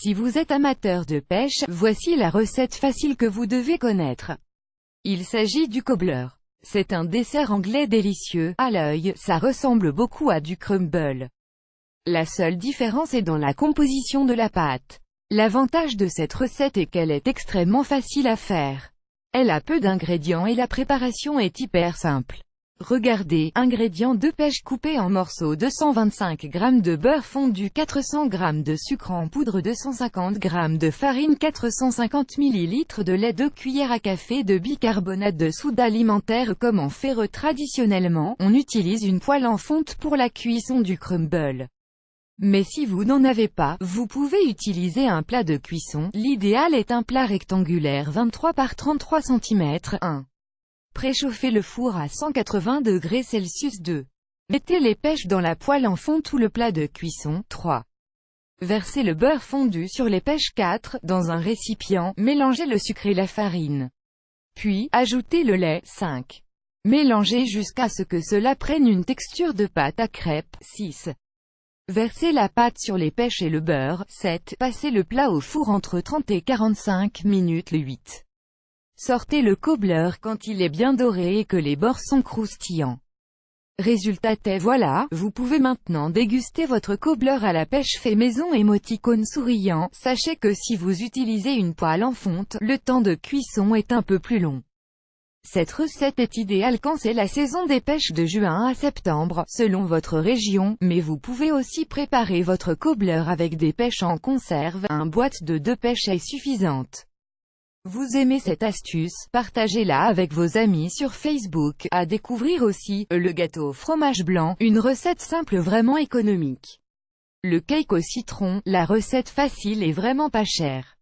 Si vous êtes amateur de pêche, voici la recette facile que vous devez connaître. Il s'agit du cobbler. C'est un dessert anglais délicieux. À l'œil, ça ressemble beaucoup à du crumble. La seule différence est dans la composition de la pâte. L'avantage de cette recette est qu'elle est extrêmement facile à faire. Elle a peu d'ingrédients et la préparation est hyper simple. Regardez, ingrédients de pêche coupés en morceaux, 225 g de beurre fondu, 400 g de sucre en poudre, 250 g de farine, 450 ml de lait, 2 cuillères à café de bicarbonate de soude alimentaire. Comment faire traditionnellement? On utilise une poêle en fonte pour la cuisson du crumble. Mais si vous n'en avez pas, vous pouvez utiliser un plat de cuisson. L'idéal est un plat rectangulaire 23 par 33 cm. 1. Préchauffez le four à 180 degrés Celsius. 2. Mettez les pêches dans la poêle en fonte ou le plat de cuisson. 3. Versez le beurre fondu sur les pêches. 4. Dans un récipient, mélangez le sucre et la farine. Puis, ajoutez le lait. 5. Mélangez jusqu'à ce que cela prenne une texture de pâte à crêpes. 6. Versez la pâte sur les pêches et le beurre. 7. Passez le plat au four entre 30 et 45 minutes. 8. Sortez le cobbler quand il est bien doré et que les bords sont croustillants. Résultat est voilà, vous pouvez maintenant déguster votre cobbler à la pêche fait maison. Émoticône souriant. Sachez que si vous utilisez une poêle en fonte, le temps de cuisson est un peu plus long. Cette recette est idéale quand c'est la saison des pêches de juin à septembre, selon votre région, mais vous pouvez aussi préparer votre cobbler avec des pêches en conserve. Une boîte de 2 pêches est suffisante. Vous aimez cette astuce? Partagez-la avec vos amis sur Facebook. À découvrir aussi, le gâteau au fromage blanc, une recette simple vraiment économique. Le cake au citron, la recette facile et vraiment pas chère.